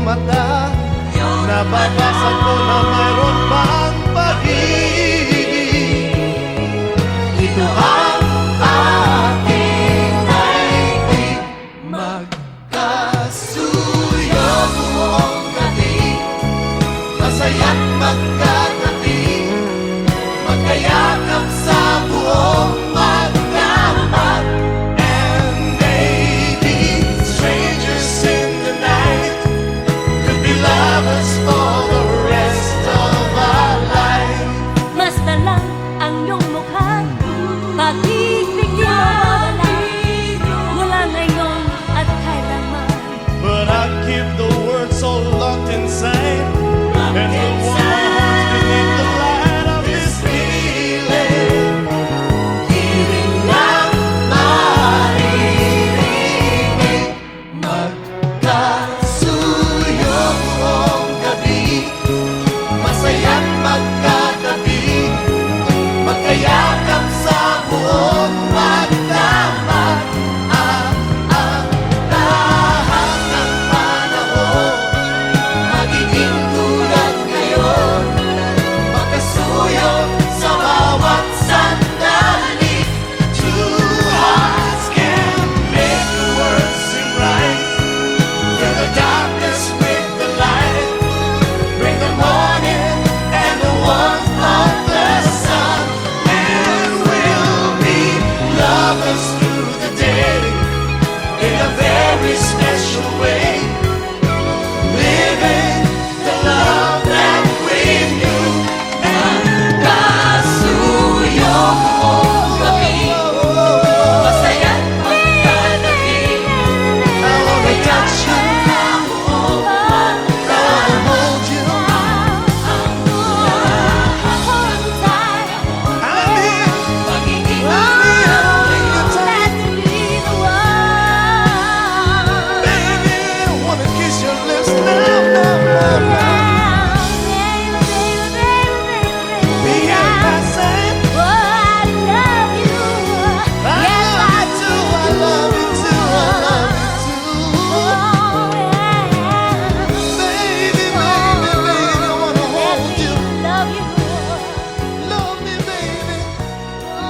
mata, nababasa ko na mayroon pang pag-ibig. Ito ang aking daigdig, magkasuyo buong gabi, masaya't magkatabi, magkayakap sa buong magdamag. And maybe strangers in the night could be lovers for the rest of our life. Basta lang ang iyong mukha, pag-ibig di mawawala, mula ngayon at kailanman. But I keep the words so locked inside, and the warmth beneath the light of this feeling. Ibig lang maririnig, magkasuyo buong gabi, masaya't magkatabi, magkayakap sa buong magdamag. Ang lahat ng panahon magiging tulad ngayon, magkasuyo sa bawat sandali. Two hearts can make the world seem right, fill the darkness with the light, bring the morning and the warmth of the sun. And we'll be lovers through the day, in a very special way, living the love that we knew. Magkasuyo buong gabi, masaya't magkatabi, I wanna touch you, I wanna hold you, I'm here, baby, I wanna kiss your lips now, now, now, now. Be at my side, I love you too, I love you too, I love you too. Baby, baby, baby, I wanna hold you. Love me, baby, love me, baby. Baby, I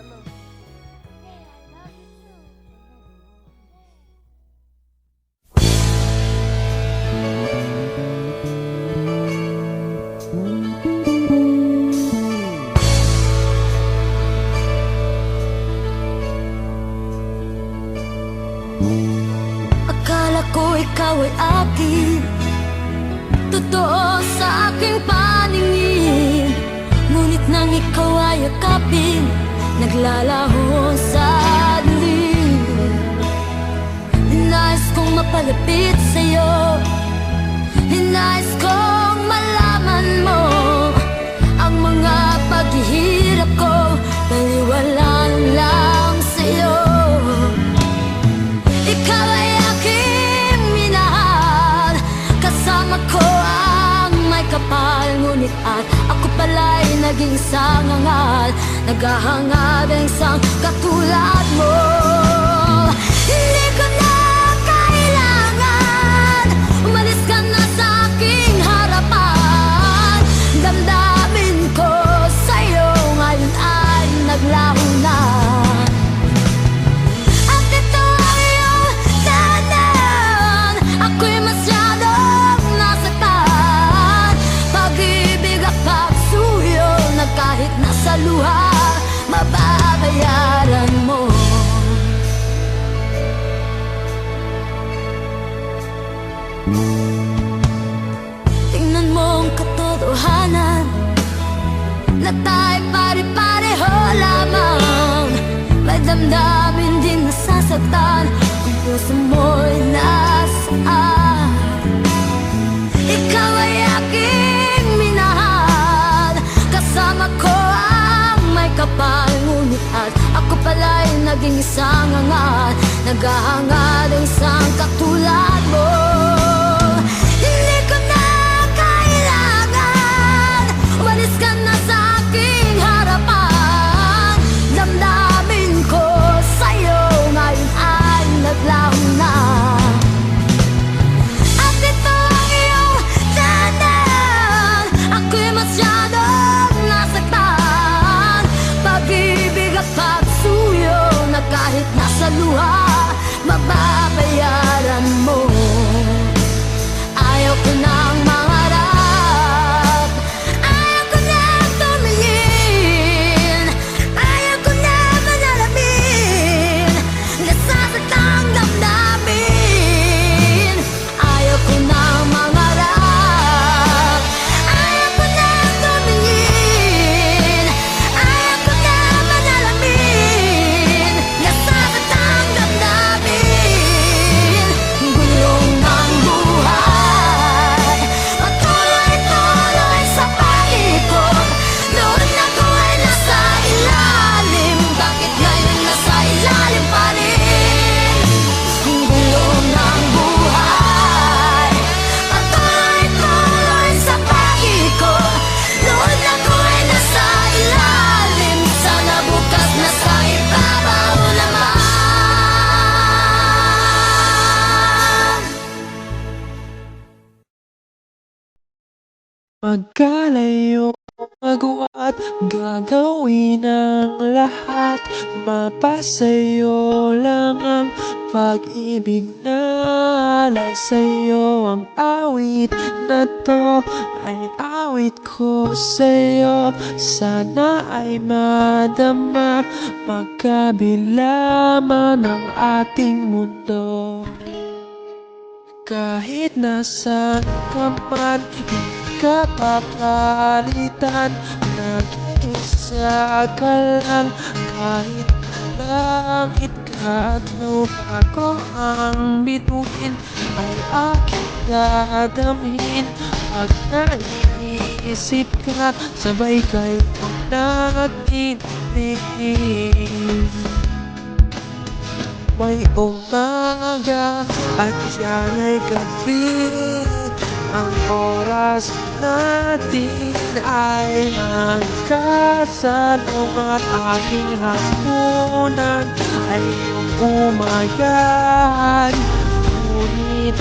love you. Akala ko ikaw ay akin, totoo sa aking paningin. Ngunit nang ikaw ay yakapin, naglalaho sa dilim. Ninais kong mapalapit sa'yo, ninais kong malaman mo ang mga paghihirap ko, baliwala lang sa'yo. Ikaw ay aking minahal, kasama ko ang may kapal. Ngunit at ako pala'y naging sangangal, naghahangad ang isang katulad mo. Hindi ko na kailangan, umalis ka na sa aking harapan. Damdamin ko sa'yo ngayon ay naglaho na. At ito ang iyong tahanan, ako'y masyadong nasaktan. Pag-ibig at pagsuyo na kahit nasa luha, mababayaran mo. Tingnan mo ang katotohanan, na tayo pare-pareho lamang. May damdamin din nasasaktan, ang puso mo'y nasaan. Ikaw ay aking minahal, kasama ko ang may kapal. Ngunit at ako pala'y naging isang angal, naghahangad ang isang katulad mo. Hindi ko na kailangan, umalis ka na sa aking harapan. Damdamin sa luha mababayaran mo. Ayaw ko nang mangarap, ayaw ko nang tumingin, ayaw ko na manalamin, nasasaktan damdamin. Ayaw ko nang mangarap, ayaw ko nang tumingin, ayaw ko na manalamin, nasasaktan damdamin. Gulong ng buhay, patuloy-tuloy sa palikod. Noon ako ay nasa ilalim, bakit ngayon nasa ilalim pa rin? Gulong ng buhay, patuloy-tuloy sa palikod. Noon ako ay nasa ilalim, sana bukas nasa ibabaw naman. Magkalayo magawa't gagawin ang lahat. Mapasayo lang ang pag-ibig na alay sa'yo. Ang awit na to ay awit ko sa'yo. Sana ay madama magkabila man ang ating mundo. Kahit nasaan ka man, hindi ka papalitan. Nag-iisa ka lang, kahit langit ka at lupa ko ang bituin, ay aking dadamhin. Pag naiisip ka, sabay kayo nagtitingin. May umaga at yan ay gabi, ang oras natin ay magkasalungat. Aking hapunan ay umagahan, ngunit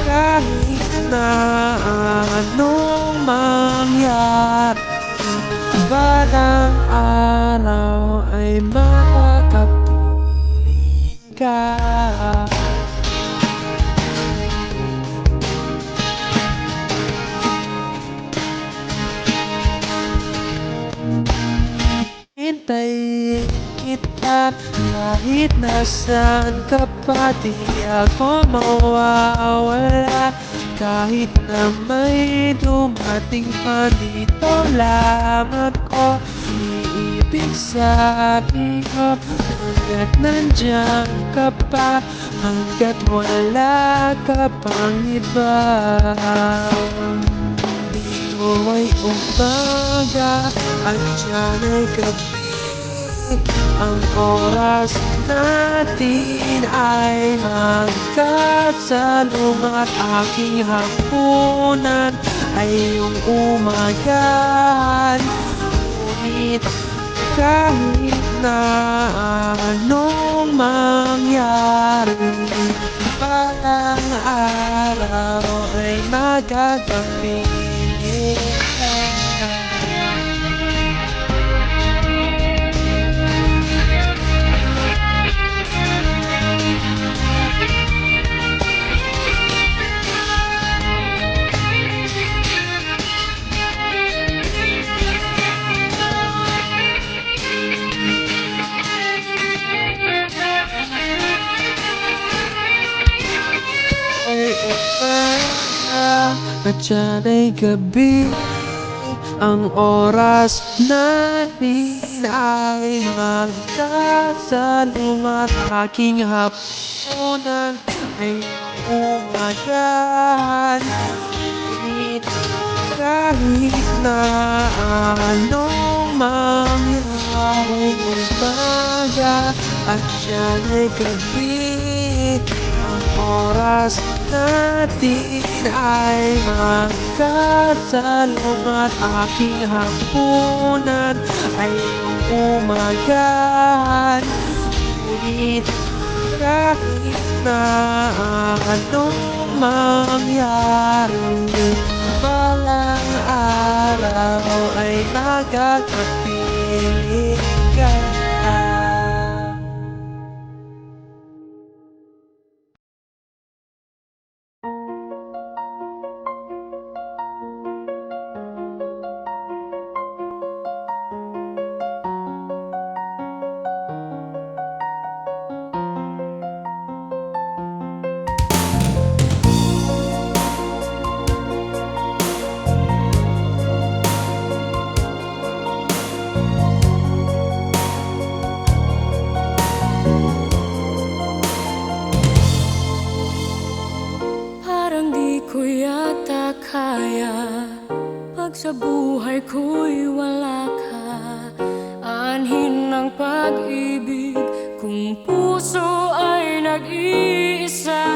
kahit na anong mangyari, balang araw ay makakapiling ka. Hintayin kita kahit nasaan ka pa, di ako mawawala. Kahit na may dumating pa, dito lamang ako. Ibig sabihin ko, hanggat nandiyan ka pa, hanggat wala ka pang iba. Dito ay umaga at diyan ay gabi, ang oras natin ay magkasalungat. Aking hapunan ay iyong umagahan, ngunit kahit na anong mangyari, balang araw ay magagapiling ka. Ay umaga at diyan ay gabi, ang oras natin ay magkasalungat. Aking hapunan ay umagahan, ngunit kahit na anong mangyari, umaga at diyan ay gabi, ang oras natin ay magkasalungat. Aking hapunan ay umagahan, ngunit kahit na anong mangyari, balang araw ay magkakapiling ka. sa buhay ko'y wala ka, anhin ng pag-ibig kung puso ay nag-iisa.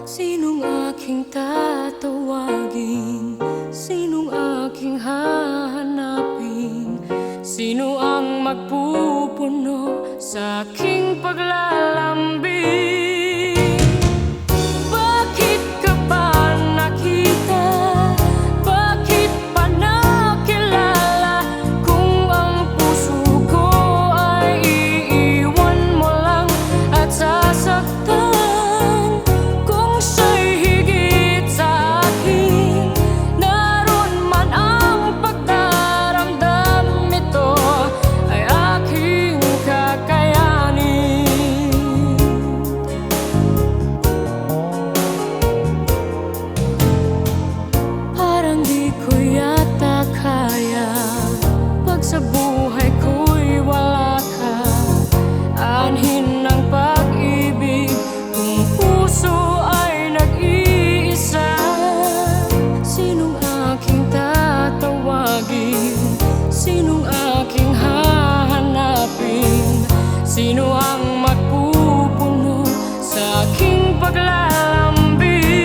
Sinong aking tatawagin? Sinong aking hahanapin? Sino ang magpupuno sa aking paglalambing? Bakit ka ba nakita? Bakit pa nakilala? Kung ang puso ko ay iiwan mo lang at sasaktan, kung siya'y higit sa akin, naroon man ang pagdaramdam, ito ay aking kakayanin. Parang di ko yata kaya pag sa buhay ko'y wala ka, anhin ng pag-ibig kung puso ay nag-iisa. Sinong aking tatawagin? Sinong aking hahanapin? Sino ang magpupuno sa aking paglalambing?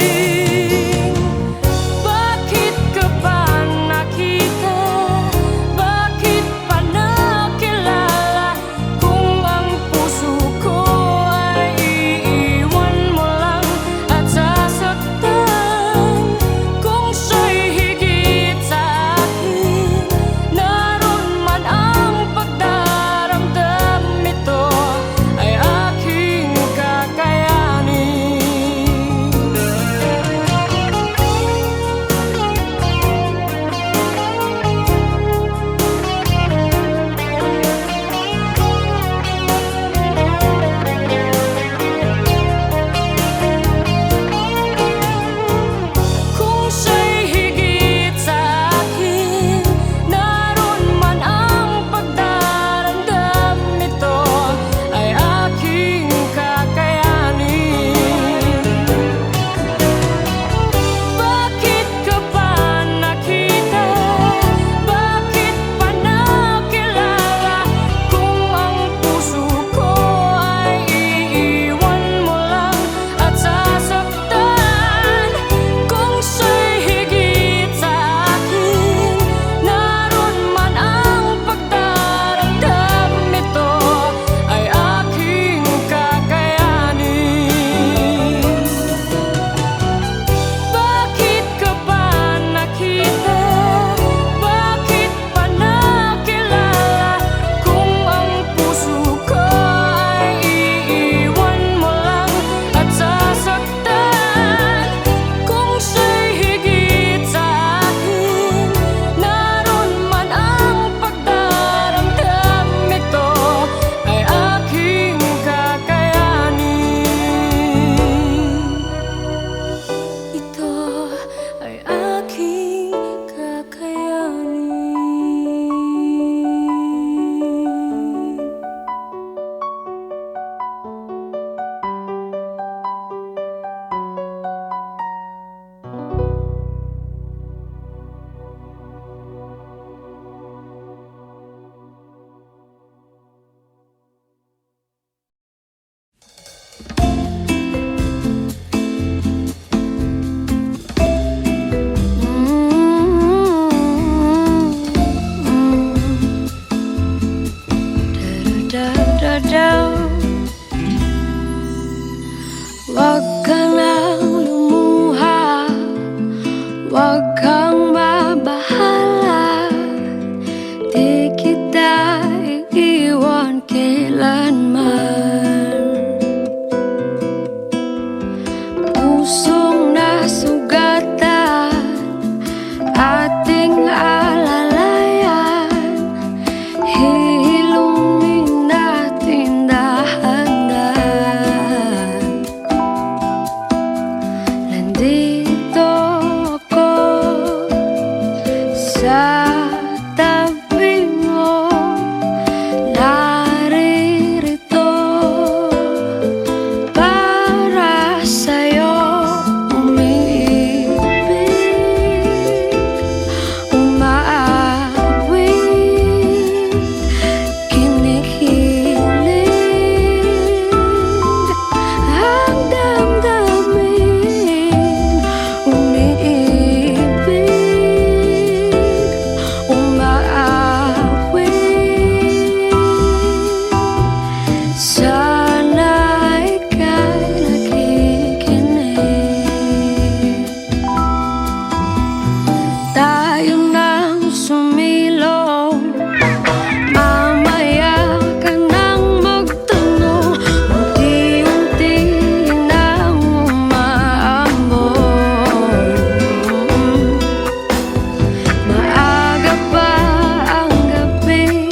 Bakit ka ba nakita? Bakit pa nakilala? Kung ang puso ko ay iiwan mo lang at sasaktan, kung siya'y higit sa akin, naroon man ang pagdaramdam, ito ay aking kakayanin. Sana ika'y nakikinig. Tayo nang sumilong, mamaya ka nang magtanong. Unti-unti nang umaambon. Maaga pa ang gabi,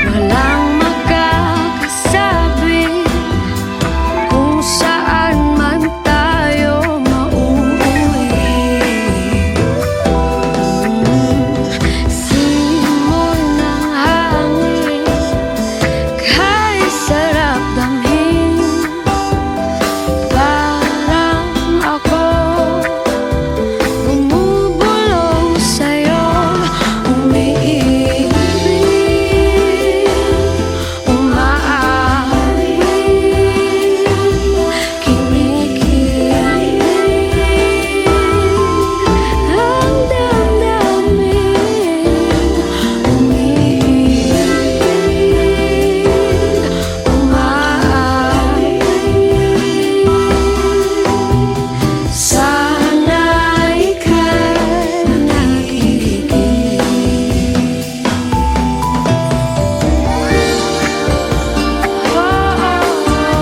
walang makakasabi kung saan man tayo mauuwi. Simoy ng hangin, kay sarap damhin. Parang ako bumubulong sa'yo, umiibig, umaawit, kinikilig ang damdamin. Umiibig, umaawit, sana ika'y nakikinig. Sana ika'y nakikinig.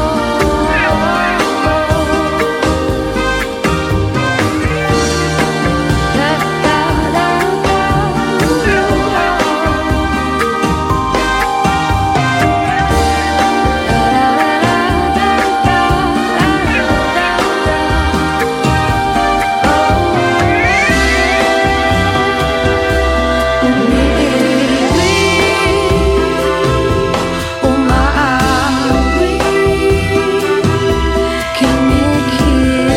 Umibig, umawit, kinikilig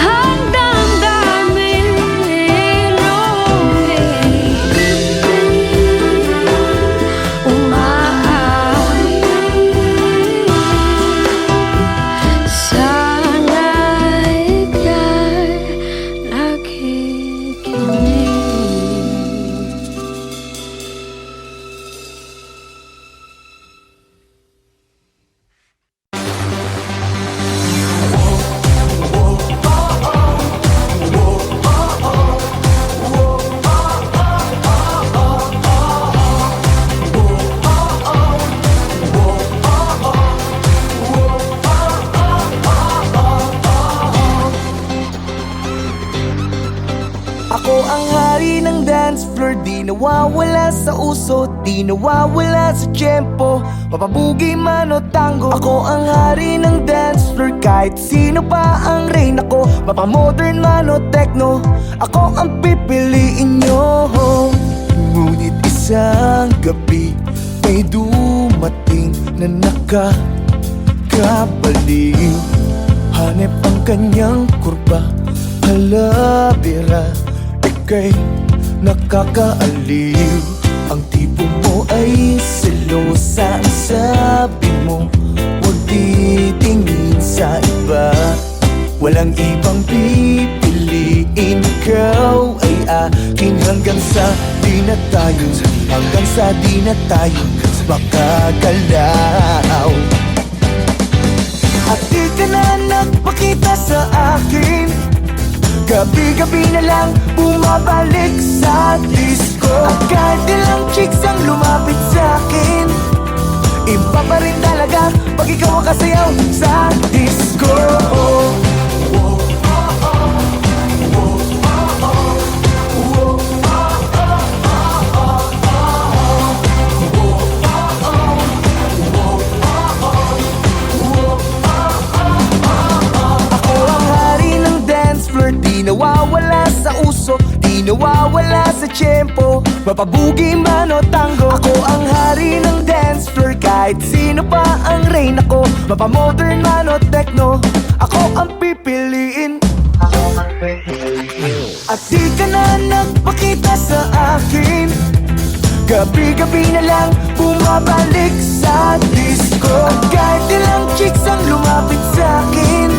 ang damdamin. Umibig, umaawit, sana ika'y nakikinig. Ako ang hari ng dance floor, di nawawala sa uso, di nawawala sa tiyempo, mapabugi man o tango. Ako ang hari ng dance floor, kahit sino pa ang reyna ko, mapamodern man o techno, ako ang pipiliin nyo. Ngunit isang gabi, may dumating na nakakabaliw. Hanep ang kanyang kurba, halabira, ika'y nakakaaliw. Ang tipo mo ay selosa, ang sabi mo huwag titingin sa iba. Walang ibang pipiliin, ikaw ay akin hanggang sa di na tayo, hanggang sa di na tayo makagalaw. At di ka na nagpakita sa akin, gabi-gabi na lang bumabalik sa disco. At kahit ilang chicks ang lumapit sa akin, iba pa rin talaga pag ikaw ang kasayaw sa disco. Di nawawala sa uso, di nawawala sa tiyempo, mapabugi man o tango. Ako ang hari ng dance floor, kahit sino pa ang reina ko. Mapamodern man o techno, ako ang pipiliin. At di ka na nagpakita sa akin, gabi-gabi na lang bumabalik sa disco. At kahit ilang chicks ang lumapit sa akin,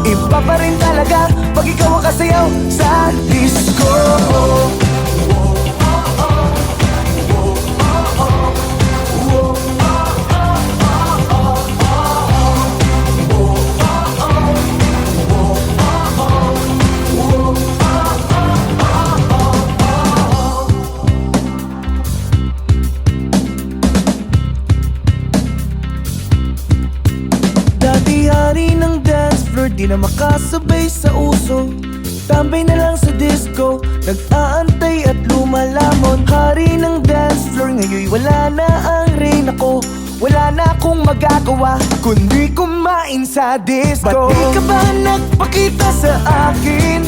iba pa rin talaga pag ikaw ang kasayaw sa disco. Dati hari ng dance floor, di na makasabay sa uso. Tambay na lang sa disco, nag-aantay at lumalamon. Hari ng dance floor, ngayon wala na ang reyna ko. Wala na akong magagawa, kundi kumain sa disco. Ba't di ka ba nagpakita sa akin?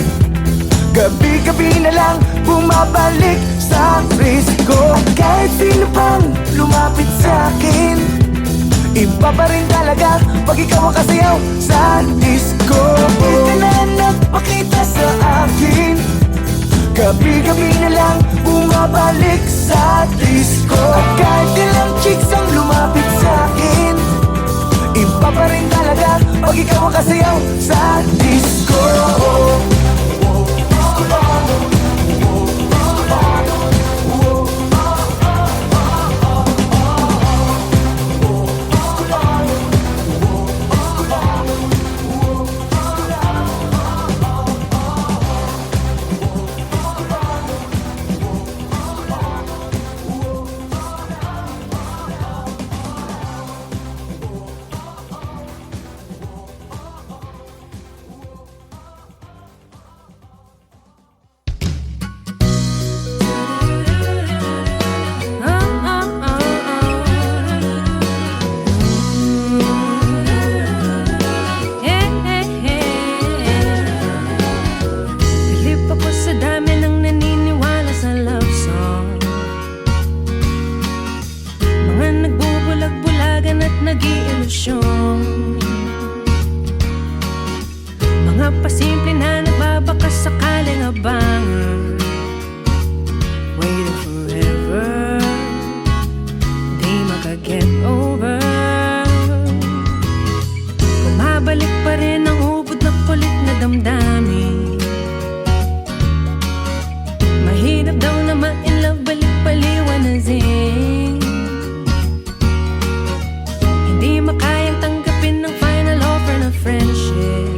Gabi-gabi na lang bumabalik sa Frisco. At kahit sino pang lumapit sa akin, iba pa rin talaga pag ikaw ang kasayaw sa disco. Di ka na nagpakita sa akin, gabi-gabi na lang bumabalik sa disco. At kahit ilang chicks ang lumapit sa akin, iba pa rin talaga pag ikaw ang kasayaw sa disco. Mga pasimple na nagbabakas sakaling abangan, waiting forever, di makaget over. Bumabalik pa rin ang hubod na kulit na damdamin. Mahirap daw na ma-inlove, balik paliwanazin. Hindi makayang tanggapin ng final offer na friendship.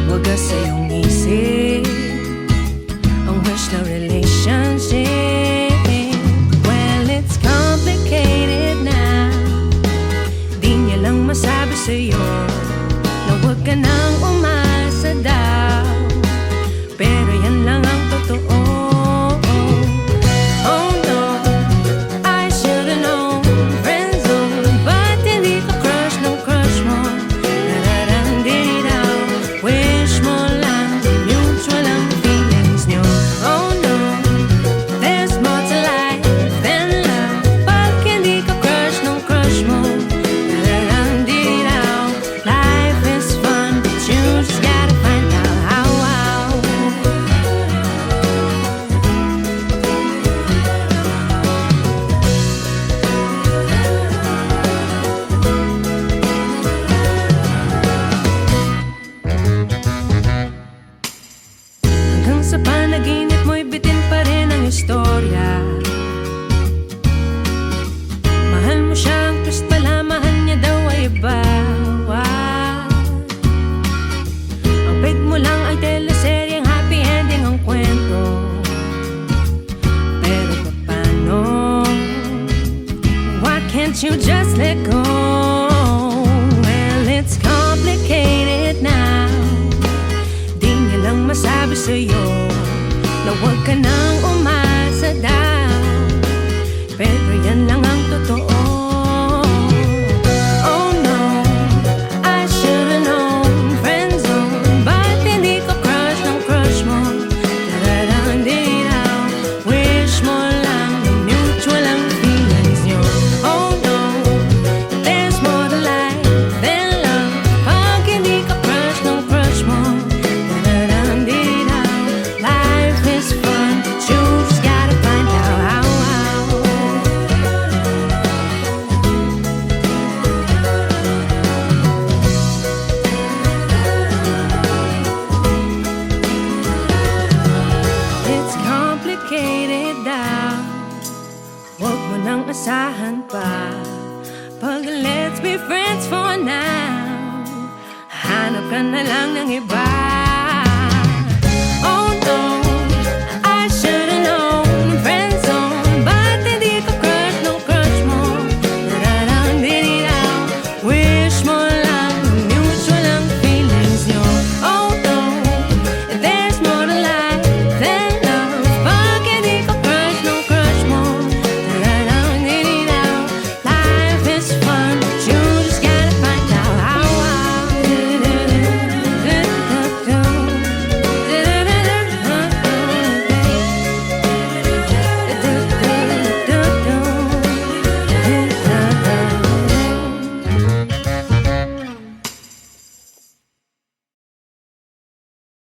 Wagas sa iyong isip ang wish na relationship. Well, it's complicated now. Di niya lang masabi sa'yo na huwag ka nang umasa daw. Pero yan lang ang totoo. Oh no, I should've known. Friend zone, ba't hindi ka crush ng crush mo? Nararandinaw, wish mo lang mutual ang feelings nyo. Oh no, there's more to life than love. Pag hindi ka crush ng crush mo, nararandinaw, life is fun, but you just gotta find out how. Hanggang sa panaginip mo'y bitin pa rin ang istorya. Mahal mo siya, ang twist pala, mahal niya daw ay iba. Ang peg mo lang ay teleseryeng happy ending ang kwento. Pero paano? Why can't you just let go? Well, it's complicated now. Di niya lang masabi sa'yo na huwag ka nang umasa daw. Pero yan lang ang totoo. Oh no, I should've known. Friend zone, ba't hindi ko crush ng crush mo? Nararandinaw, wish asahan pa. Pag let's be friends for now, hanap ka na lang ng iba.